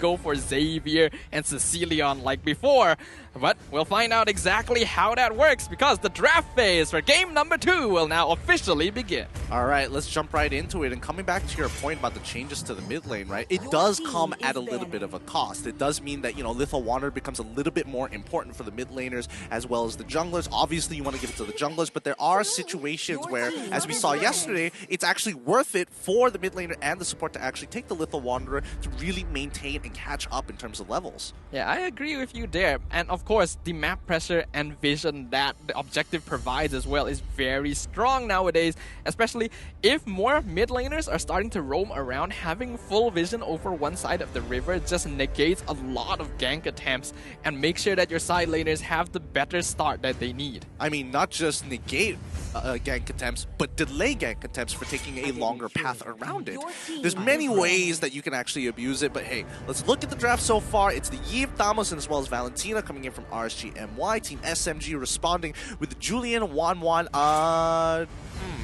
go for Xavier and Cecilion like before. But we'll find out exactly how that works because the draft phase for game number 2 will now officially begin. All right, let's jump right into it. And coming back to your point about the changes to the mid lane, right? It does come at a little bit of a cost. It does mean that, you know, Lethal Wanderer becomes a little bit more important for the mid laners as well as the junglers. Obviously, you want to give it to the junglers, but there are situations where, as we saw yesterday, it's actually worth it for the mid laner and the support to actually take the Lethal Wanderer to really maintain and catch up in terms of levels. Yeah, I agree with you there. And of course, the map pressure and vision that the objective provides as well is very strong nowadays, especially if more mid laners are starting to roam around. Having full vision over one side of the river just negates a lot of gank attempts and make sure that your side laners have the better start that they need. I mean, not just negate gank attempts, but delay gank attempts for taking a longer path around it. There's many ways that you can actually abuse it, but hey, let's look at the draft so far. It's the Yves, Thamos, and as well as Valentina coming in from RSG MY. Team SMG responding with Julian, Wan,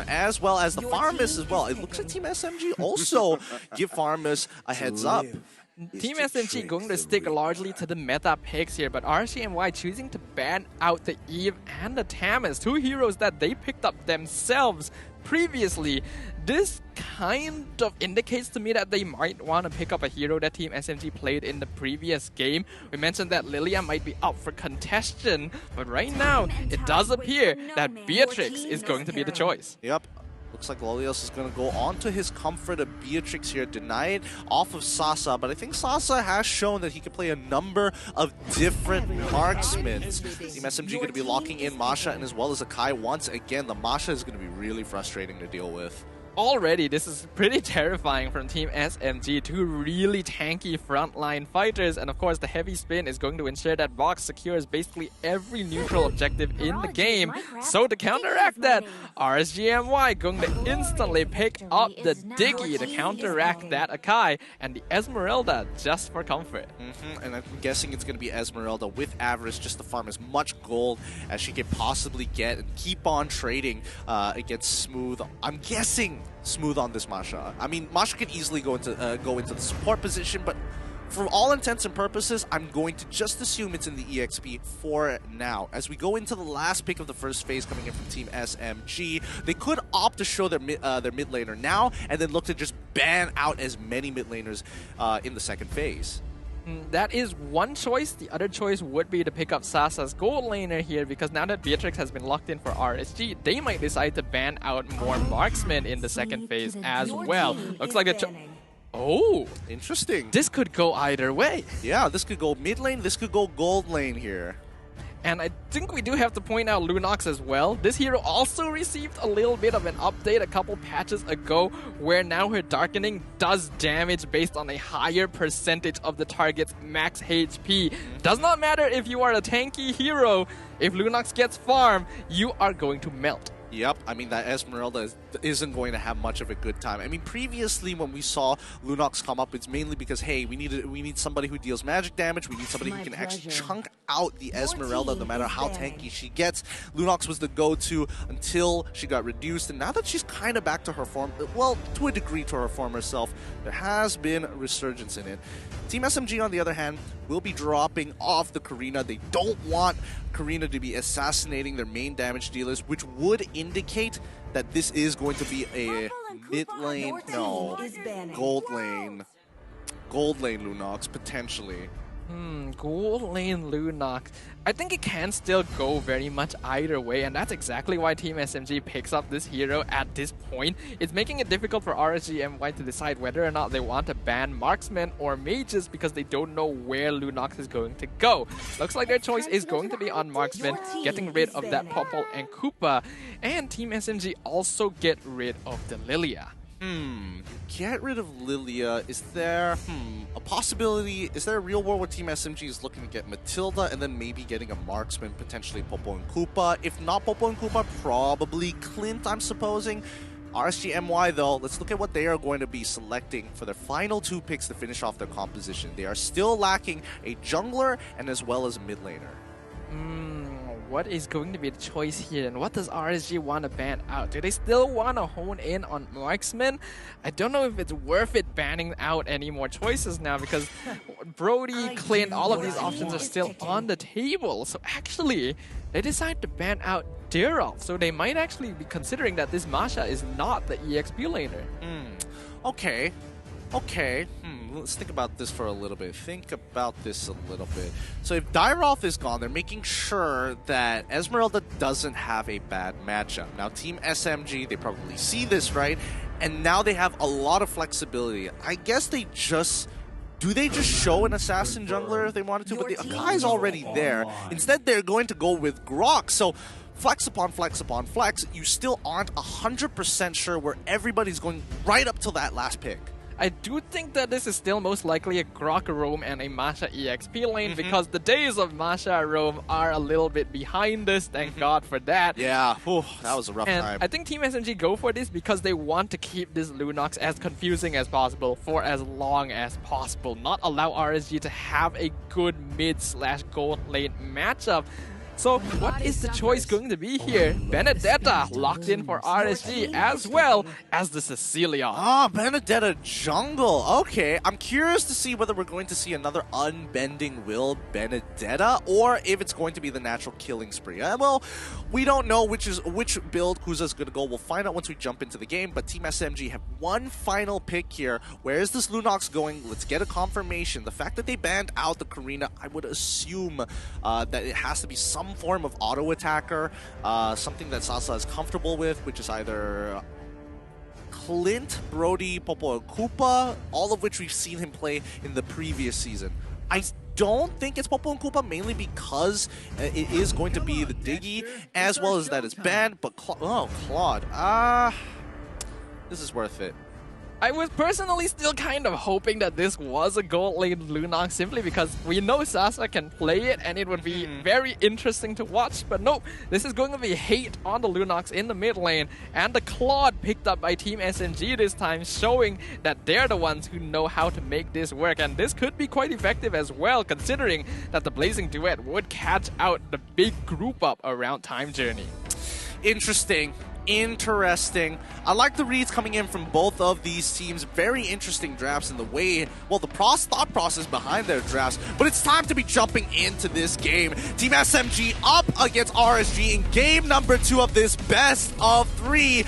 as well as the Farmus as well. It looks like Team SMG also give Farmus a heads up. Team SMG going to stick largely to the meta picks here, but RSGMY choosing to ban out the Eve and the Tamas, 2 heroes that they picked up themselves previously. This kind of indicates to me that they might want to pick up a hero that Team SMG played in the previous game. We mentioned that Lilia might be up for contention, but right now it does appear that Beatrix is going to be the choice. Yep. Looks like Lolios is going to go on to his comfort of Beatrix here, deny it off of Sasa, but I think Sasa has shown that he can play a number of different marksmen. Team SMG going to be locking in Masha and as well as Akai once again. The Masha is going to be really frustrating to deal with. Already, this is pretty terrifying from Team SMG, 2 really tanky frontline fighters, and of course the heavy spin is going to ensure that Vox secures basically every neutral objective in the game. So to counteract that, RSGMY going to instantly pick up the Diggy to counteract that Akai, and the Esmeralda just for comfort. And I'm guessing it's going to be Esmeralda with Avarice just to farm as much gold as she could possibly get and keep on trading against Smooth. I'm guessing Smooth on this Masha. I mean, Masha could easily go into the support position, but for all intents and purposes, I'm going to just assume it's in the EXP for now. As we go into the last pick of the first phase coming in from Team SMG, they could opt to show their mid laner now and then look to just ban out as many mid laners in the second phase. That is one choice. The other choice would be to pick up Sasa's gold laner here, because now that Beatrix has been locked in for RSG, they might decide to ban out more marksmen in the second phase as well. Looks like a oh, interesting. This could go either way. Yeah, this could go mid lane, this could go gold lane here. And I think we do have to point out Lunox as well. This hero also received a little bit of an update a couple patches ago, where now her darkening does damage based on a higher percentage of the target's max HP. Does not matter if you are a tanky hero, if Lunox gets farm, you are going to melt. Yep, I mean, that Esmeralda isn't going to have much of a good time. I mean, previously when we saw Lunox come up, it's mainly because, hey, we need somebody who deals magic damage, we need somebody who can actually chunk out the Esmeralda no matter how tanky she gets. Lunox was the go-to until she got reduced, and now that she's kind of back to her form, well, to a degree to her former self, there has been a resurgence in it. Team SMG, on the other hand, will be dropping off the Karina. They don't want Karina to be assassinating their main damage dealers, which would indicate that this is going to be a mid lane, no, gold lane Lunox, potentially. Gold lane Lunox. I think it can still go very much either way, and that's exactly why Team SMG picks up this hero at this point. It's making it difficult for RSGMY to decide whether or not they want to ban marksmen or mages, because they don't know where Lunox is going to go. Looks like their choice is going to be on marksmen, getting rid of that Popol and Koopa, and Team SMG also get rid of the Lilia. Get rid of Lilia. Is there a possibility? Is there a real world where Team SMG is looking to get Matilda and then maybe getting a marksman, potentially Popo and Koopa? If not Popo and Koopa, probably Clint, I'm supposing. RSGMY though, let's look at what they are going to be selecting for their final 2 picks to finish off their composition. They are still lacking a jungler and as well as a mid laner. what is going to be the choice here, and what does RSG want to ban out? Do they still want to hone in on marksman? I don't know if it's worth it banning out any more choices now, because Brody, Clint, all of these options are still on the table. So actually, they decide to ban out Dirov. So they might actually be considering that this Masha is not the EXP laner. Okay. Let's think about this for a little bit. So if Dirov is gone, they're making sure that Esmeralda doesn't have a bad matchup. Now, Team SMG, they probably see this, right? And now they have a lot of flexibility. I guess they just... Do they just show an assassin jungler if they wanted to? But the Akai's already there. Instead, they're going to go with Grok. So flex upon flex upon flex. You still aren't 100% sure where everybody's going right up till that last pick. I do think that this is still most likely a Grok roam and a Masha EXP lane, because the days of Masha roam are a little bit behind us, thank God for that. Yeah, that was a rough time. I think Team SMG go for this because they want to keep this Lunox as confusing as possible for as long as possible, not allow RSG to have a good mid/gold lane matchup. So what is the choice going to be here? Benedetta locked in for RSG, as well as the Cecilia. Benedetta jungle. Okay, I'm curious to see whether we're going to see another unbending will Benedetta, or if it's going to be the natural killing spree. Well, we don't know which build Kuza's going to go. We'll find out once we jump into the game, but Team SMG have one final pick here. Where is this Lunox going? Let's get a confirmation. The fact that they banned out the Karina, I would assume that it has to be some form of auto attacker, something that Sasa is comfortable with, which is either Clint, Brody, Popo, and Koopa, all of which we've seen him play in the previous season. I don't think it's Popo and Koopa, mainly because it is going to be the Diggy, as well as that it's banned, but Claude. This is worth it. I was personally still kind of hoping that this was a gold lane Lunox, simply because we know Sasa can play it and it would be very interesting to watch. But no, this is going to be hate on the Lunox in the mid lane, and the Claude picked up by Team SMG this time, showing that they're the ones who know how to make this work. And this could be quite effective as well, considering that the Blazing Duet would catch out the big group up around Time Journey. Interesting. I like the reads coming in from both of these teams. Very interesting drafts in the way, well, the thought process behind their drafts. But it's time to be jumping into this game. Team SMG up against RSG in game number 2 of this best of 3.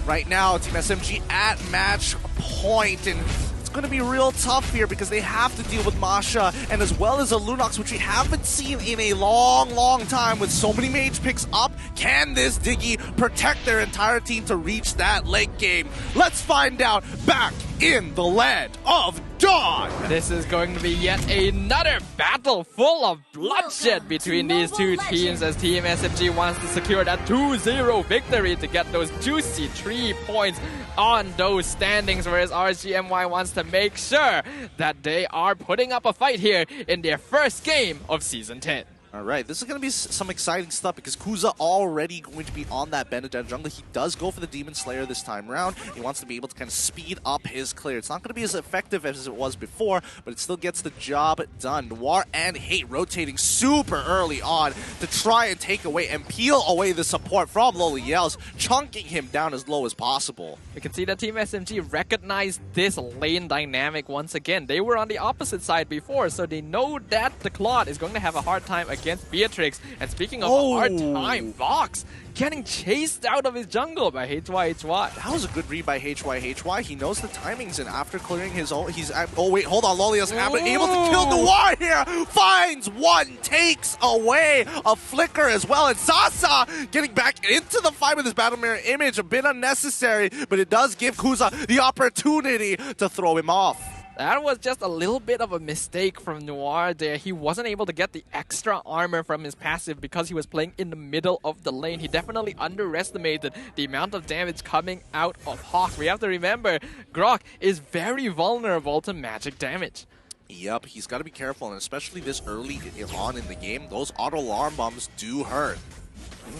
Right now, Team SMG at match point, and it's going to be real tough here because they have to deal with Masha and as well as a Lunox, which we haven't seen in a long time with so many mage picks up. Can this Diggy protect their entire team to reach that late game? Let's find out back in the land of Dawn. This is going to be yet another battle full of bloodshed between these two teams, as Team SMG wants to secure that 2-0 victory to get those juicy 3 points on those standings, whereas RSG MY wants to make sure that they are putting up a fight here in their first game of Season 10. All right, this is going to be some exciting stuff because Kuza already going to be on that Benedetta jungle. He does go for the Demon Slayer this time around. He wants to be able to kind of speed up his clear. It's not going to be as effective as it was before, but it still gets the job done. Noir and Hate rotating super early on to try and take away and peel away the support from Loli Yells, chunking him down as low as possible. We can see that Team SMG recognized this lane dynamic once again. They were on the opposite side before, so they know that the Claude is going to have a hard time against Beatrix. And speaking of a hard time, Vox getting chased out of his jungle by HYHY. That was a good read by HYHY. He knows the timings, and after clearing his own, he's oh wait, hold on, Lolia's able to kill Noir here. Finds one, takes away a flicker as well, and Sasa getting back into the fight with his battle mirror image. A bit unnecessary, but it does give Kuza the opportunity to throw him off. That was just a little bit of a mistake from Noir there. He wasn't able to get the extra armor from his passive because he was playing in the middle of the lane. He definitely underestimated the amount of damage coming out of Hawk. We have to remember, Grok is very vulnerable to magic damage. Yep, he's got to be careful, and especially this early on in the game, those auto alarm bombs do hurt.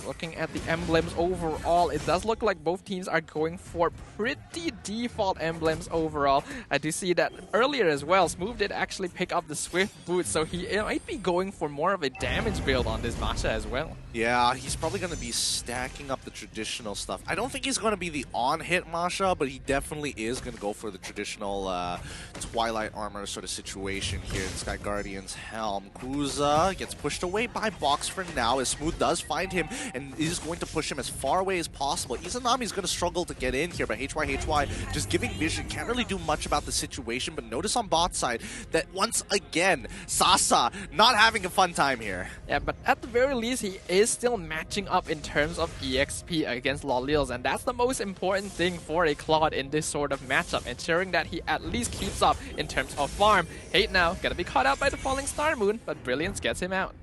Looking at the emblems overall, it does look like both teams are going for pretty default emblems overall. I do see that earlier as well, Smooth did actually pick up the Swift boot, so he might be going for more of a damage build on this Masha as well. Yeah, he's probably going to be stacking up the traditional stuff. I don't think he's going to be the on-hit Masha, but he definitely is going to go for the traditional Twilight Armor sort of situation here in Sky Guardian's helm. Kuza gets pushed away by Box for now, as Smooth does find him and is going to push him as far away as possible. Izanami's going to struggle to get in here, but HY just giving vision, can't really do much about the situation, but notice on bot side that once again, Sasa not having a fun time here. Yeah, but at the very least, he is still matching up in terms of EXP against Lolils, and that's the most important thing for a Claude in this sort of matchup, ensuring that he at least keeps up in terms of farm. Hate now, gonna be caught out by the falling Star Moon, but Brilliance gets him out.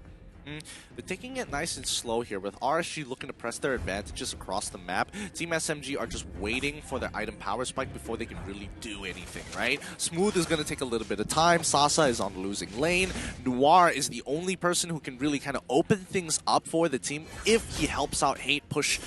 They're taking it nice and slow here with RSG looking to press their advantages across the map. Team SMG are just waiting for their item power spike before they can really do anything, right? Smooth is going to take a little bit of time. Sasa is on the losing lane. Noir is the only person who can really kind of open things up for the team if he helps out Hate push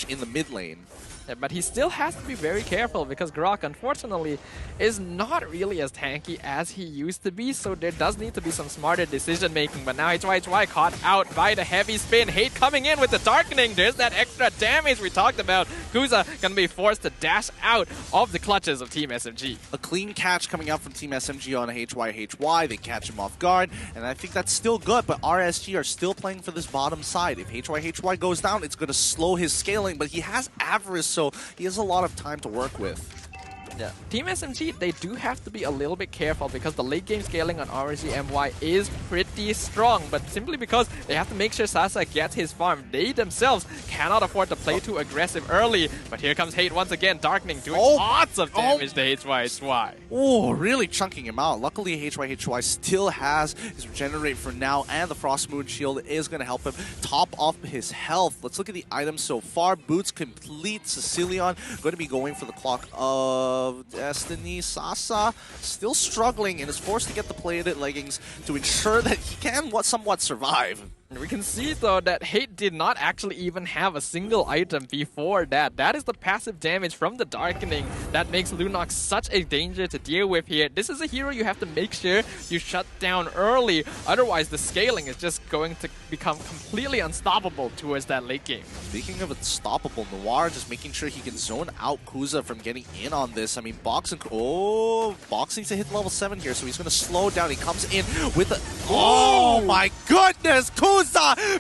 in the mid lane. Yeah, but he still has to be very careful because Grok, unfortunately, is not really as tanky as he used to be, so there does need to be some smarter decision making. But now HY caught out by the heavy spin. Hate coming in with the darkening. There's that extra damage we talked about. Kuza gonna be forced to dash out of the clutches of Team SMG. A clean catch coming out from Team SMG on HY. They catch him off guard, and I think that's still good, but RSG are still playing for this bottom side. If HY goes down, it's going to slow his scaling, but he has Avarice, so he has a lot of time to work with. Yeah. Team SMG, they do have to be a little bit careful because the late game scaling on RSG MY is pretty strong, but simply because they have to make sure Sasa gets his farm. They themselves cannot afford to play too aggressive early, but here comes Hate once again, Darkening doing lots of damage to HY. Oh, really chunking him out. Luckily, HY still has his Regenerate for now, and the Frost Moon Shield is going to help him top off his health. Let's look at the items so far. Boots complete. Sicilian going to be going for the Clock of Destiny. Sasa still struggling and is forced to get the plated leggings to ensure that he can somewhat survive. And we can see, though, that Hate did not actually even have a single item before that. That is the passive damage from the Darkening that makes Lunox such a danger to deal with here. This is a hero you have to make sure you shut down early. Otherwise, the scaling is just going to become completely unstoppable towards that late game. Speaking of unstoppable, Noir just making sure he can zone out Kuza from getting in on this. I mean, Box needs to hit level 7 here, so he's going to slow down. He comes in with a... Oh my goodness! Kuza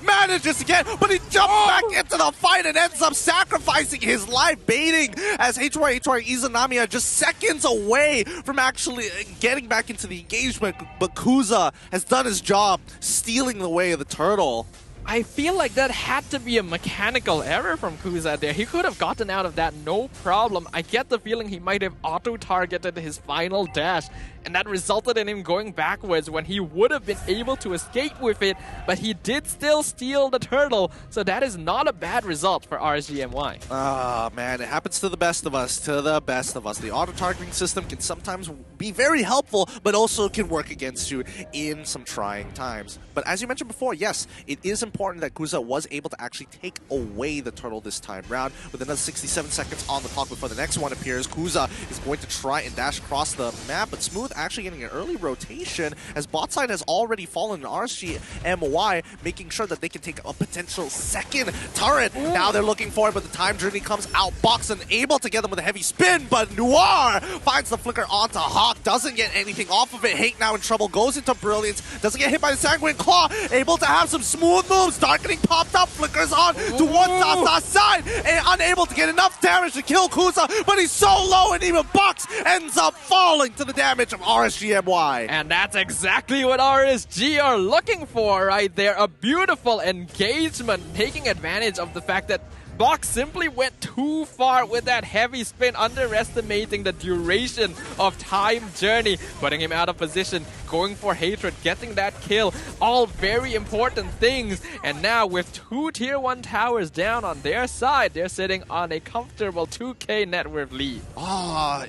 manages to get, but he jumps back into the fight and ends up sacrificing his life, baiting as HY Izanami are just seconds away from actually getting back into the engagement, but Kuza has done his job, stealing the way of the turtle. I feel like that had to be a mechanical error from Kuza there. He could have gotten out of that no problem. I get the feeling he might have auto-targeted his final dash, and that resulted in him going backwards when he would have been able to escape with it, but he did still steal the turtle, so that is not a bad result for RSG MY. Ah, man, it happens to the best of us, The auto-targeting system can sometimes be very helpful, but also can work against you in some trying times. But as you mentioned before, yes, it is important that Kuza was able to actually take away the turtle this time round. With another 67 seconds on the clock before the next one appears, Kuza is going to try and dash across the map, but Smooth actually getting an early rotation as bot side has already fallen in RSG MY, making sure that they can take a potential second turret. Now they're looking for it, but the time journey comes out. Box unable to get them with a heavy spin, but Noir finds the flicker onto Hawk, doesn't get anything off of it. Hate now in trouble, goes into Brilliance, doesn't get hit by the Sanguine Claw, able to have some smooth moves. Darkening popped up, flickers on towards Sasa's side, and unable to get enough damage to kill Kuza, but he's so low, and even Box ends up falling to the damage of RSG MY. And that's exactly what RSG are looking for right there. A beautiful engagement, taking advantage of the fact that Box simply went too far with that heavy spin, underestimating the duration of time journey, putting him out of position. going for Hatred, getting that kill. All very important things. And now with 2 tier 1 towers down on their side, they're sitting on a comfortable 2k net worth lead.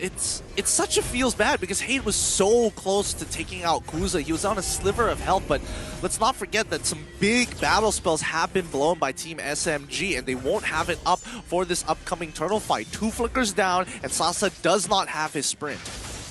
It's such a feels bad because Hate was so close to taking out Kuza. He was on a sliver of health, but let's not forget that some big battle spells have been blown by Team SMG, and they won't have it up for this upcoming turtle fight. 2 flickers down, and Sasa does not have his sprint.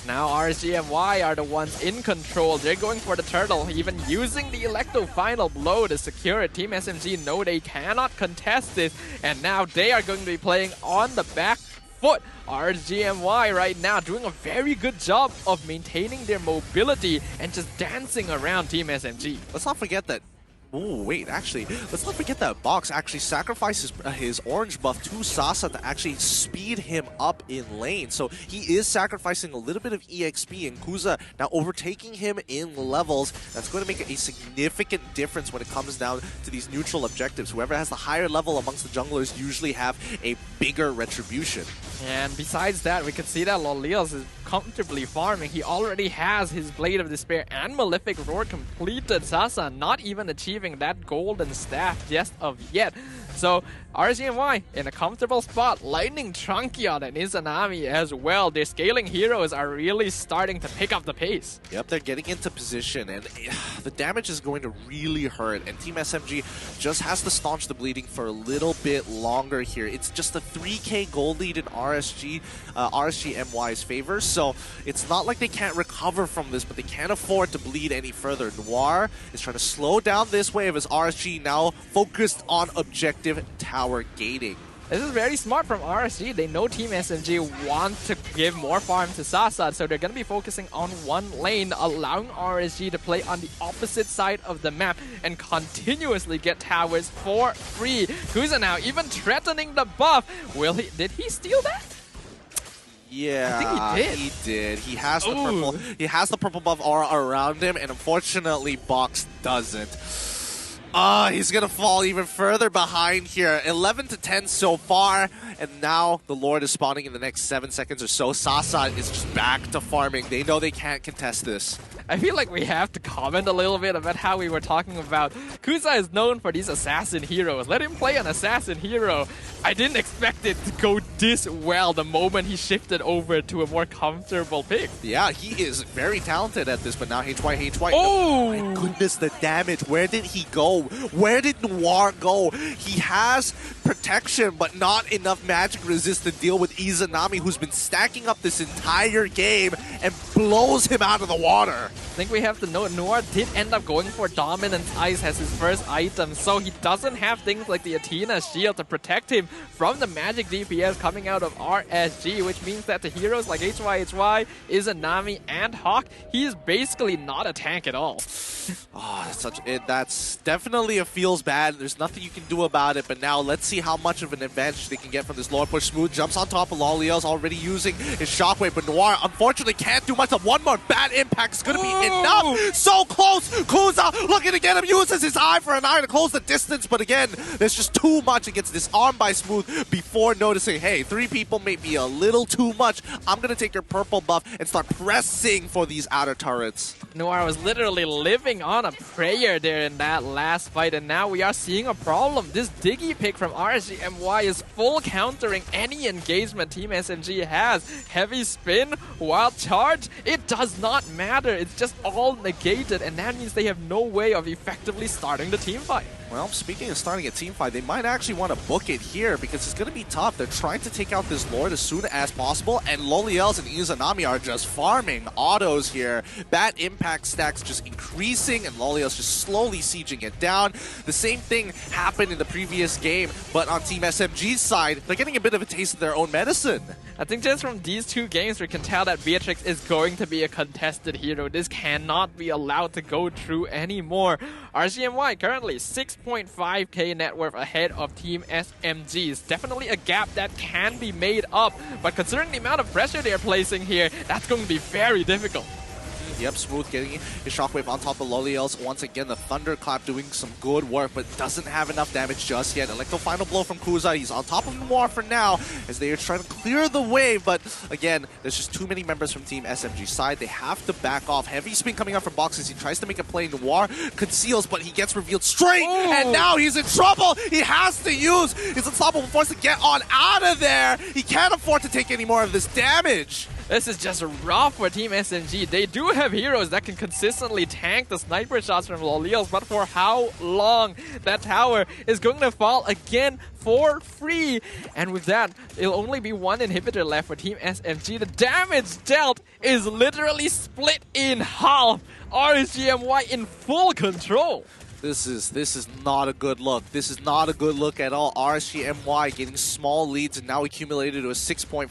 Now RSG MY are the ones in control. They're going for the turtle, even using the Electo final blow to secure it. Team SMG know they cannot contest this, and now they are going to be playing on the back foot. RSG MY right now doing a very good job of maintaining their mobility and just dancing around Team SMG. Let's not forget that. Oh, wait, actually, let's not forget that Box actually sacrifices his orange buff to Sasa to actually speed him up in lane. So he is sacrificing a little bit of EXP, and Kuza now overtaking him in levels. That's going to make a significant difference when it comes down to these neutral objectives. Whoever has the higher level amongst the junglers usually have a bigger retribution. And besides that, we can see that Lolios is comfortably farming. He already has his Blade of Despair and Malefic Roar completed. Sasa not even achieving that golden staff just of yet. So RSG in a comfortable spot. Lightning Trunkion and Izanami as well. Their scaling heroes are really starting to pick up the pace. Yep, they're getting into position, and the damage is going to really hurt. And Team SMG just has to staunch the bleeding for a little bit longer here. It's just a 3k gold lead in RSG MY's favor, so it's not like they can't recover from this, but they can't afford to bleed any further. Noir is trying to slow down this wave as RSG now focused on objective tower gating. This is very smart from RSG. They know Team SMG want to give more farm to Sasa, so they're going to be focusing on one lane, allowing RSG to play on the opposite side of the map and continuously get towers for free. Kuza now even threatening the buff. Did he steal that? Yeah, I think he did. He has the purple. He has the purple buff aura around him, and unfortunately, Box doesn't. He's gonna fall even further behind here. 11 to 10 so far, and now the Lord is spawning in the next 7 seconds or so. Sasa is just back to farming. They know they can't contest this. I feel like we have to comment a little bit about how we were talking about. Kuza is known for these assassin heroes. Let him play an assassin hero. I didn't expect it to go this well the moment he shifted over to a more comfortable pick. Yeah, he is very talented at this, but now HY. Oh! My goodness, the damage. Where did he go? Where did Noir go? He has protection, but not enough magic resist to deal with Izanami, who's been stacking up this entire game and blows him out of the water. I think we have to note Noir did end up going for Dominance Ice as his first item, so he doesn't have things like the Athena shield to protect him from the magic DPS coming out of RSG, which means that the heroes like HY, Izanami, and Hawk, he is basically not a tank at all. That's definitely a feels bad. There's nothing you can do about it, but now let's see how much of an advantage they can get from this Lord push. Smooth jumps on top of Lolios, already using his shockwave, but Noir unfortunately can't do much. One more bad impact is going to be enough. So close. Kuza looking to get him, uses his eye for an eye to close the distance, but again, there's just too much. It gets disarmed by Smooth before noticing, hey, 3 people may be a little too much. I'm going to take your purple buff and start pressing for these outer turrets. Noir was literally living on a prayer there in that last fight, and now we are seeing a problem. This Diggy pick from RSG MY is full countering any engagement Team SMG has. Heavy spin, wild charge, it does not matter. It's just all negated, and that means they have no way of effectively starting the team fight. Well, speaking of starting a team fight, they might actually want to book it here because it's going to be tough. They're trying to take out this Lord as soon as possible, and Loliels and Izanami are just farming autos here. Bad impact stacks just increasing, and Loliels just slowly sieging it down. The same thing happened in the previous game, but on Team SMG's side, they're getting a bit of a taste of their own medicine. I think just from these 2 games, we can tell that Beatrix is going to be a contested hero. This cannot be allowed to go through anymore. RGMY currently 6.5k net worth ahead of Team SMG. It's definitely a gap that can be made up, but considering the amount of pressure they're placing here, that's going to be very difficult. Yep, Smooth getting his shockwave on top of Loliel's. Once again, the Thunderclap doing some good work, but doesn't have enough damage just yet. Electro final blow from Kuza. He's on top of Noir for now, as they are trying to clear the way, but again, there's just too many members from Team SMG side. They have to back off. Heavy spin coming out from boxes. He tries to make a play. Noir conceals, but he gets revealed straight, and now he's in trouble. He has to use his unstoppable force to get on out of there. He can't afford to take any more of this damage. This is just rough for Team SMG. They do have heroes that can consistently tank the sniper shots from Loliels, but for how long? That tower is going to fall again for free. And with that, it'll only be one inhibitor left for Team SMG. The damage dealt is literally split in half. RSG MY in full control. This is not a good look. This is not a good look at all. RSG MY getting small leads and now accumulated to a 6.4k,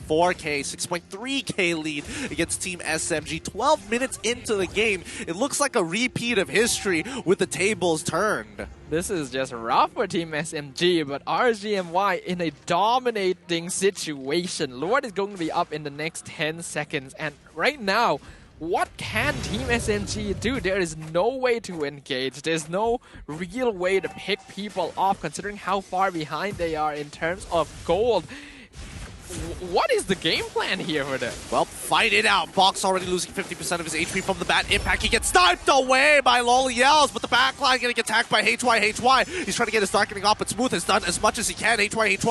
6.3k lead against Team SMG. 12 minutes into the game, it looks like a repeat of history with the tables turned. This is just rough for Team SMG, but RSG MY in a dominating situation. Lord is going to be up in the next 10 seconds, and right now, what can Team SMG do? There is no way to engage. There's no real way to pick people off considering how far behind they are in terms of gold. What is the game plan here for them? Well, fight it out. Box already losing 50% of his HP from the bad impact. He gets sniped away by Loliels, but the backline getting attacked by HY. He's trying to get his darkening off, but Smooth has done as much as he can. HY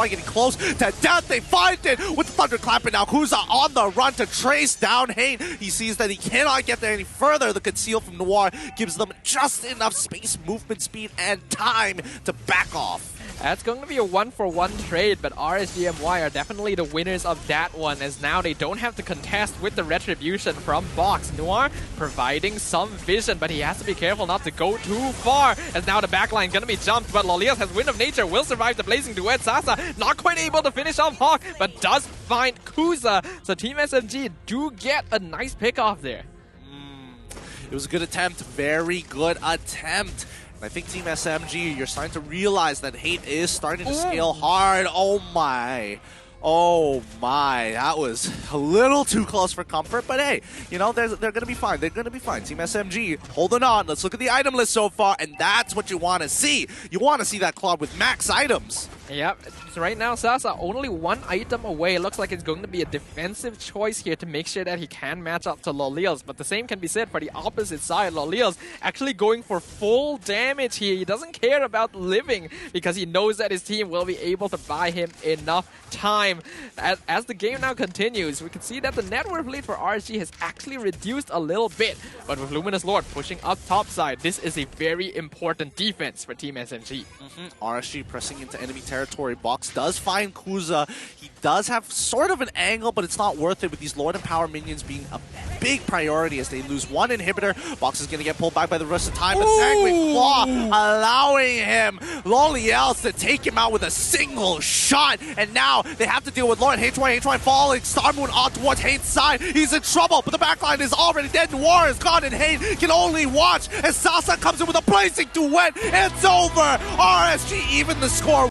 getting close to death. They find it with the Thunderclap, and now Kuza on the run to trace down Hane. He sees that he cannot get there any further. The conceal from Noir gives them just enough space, movement speed, and time to back off. That's going to be a 1-for-1 trade, but RSG MY are definitely the winners of that one, as now they don't have to contest with the retribution from Box. Noir providing some vision, but he has to be careful not to go too far, as now the backline going to be jumped, but Loliels has Wind of Nature, will survive the Blazing Duet. Sasa not quite able to finish off Hawk, but does find Kuza, so Team SMG do get a nice pick off there. It was a good attempt, very good attempt. I think Team SMG, you're starting to realize that hate is starting to scale hard. Oh my. Oh my. That was a little too close for comfort, but hey, you know, they're going to be fine. They're going to be fine. Team SMG holding on. Let's look at the item list so far, and that's what you want to see. You want to see that club with max items. Yep, so right now Sasa only one item away. It looks like it's going to be a defensive choice here to make sure that he can match up to Loliels. But the same can be said for the opposite side. Loliels actually going for full damage here. He doesn't care about living because he knows that his team will be able to buy him enough time. As the game now continues, we can see that the net worth lead for RSG has actually reduced a little bit. But with Luminous Lord pushing up top side, this is a very important defense for Team SMG. RSG pressing into enemy territory. Box does find Kuza. He does have sort of an angle, but it's not worth it with these Lord and Power minions being a big priority as they lose one inhibitor. Box is going to get pulled back by the rest of time, but Sanguine Claw allowing him, Loliels, to take him out with a single shot. And now they have to deal with Lord. HY falling. Star Moon on towards Hane's side. He's in trouble, but the backline is already dead. Noir is gone, and Hane can only watch as Sasa comes in with a blazing duet. It's over. RSG even the score.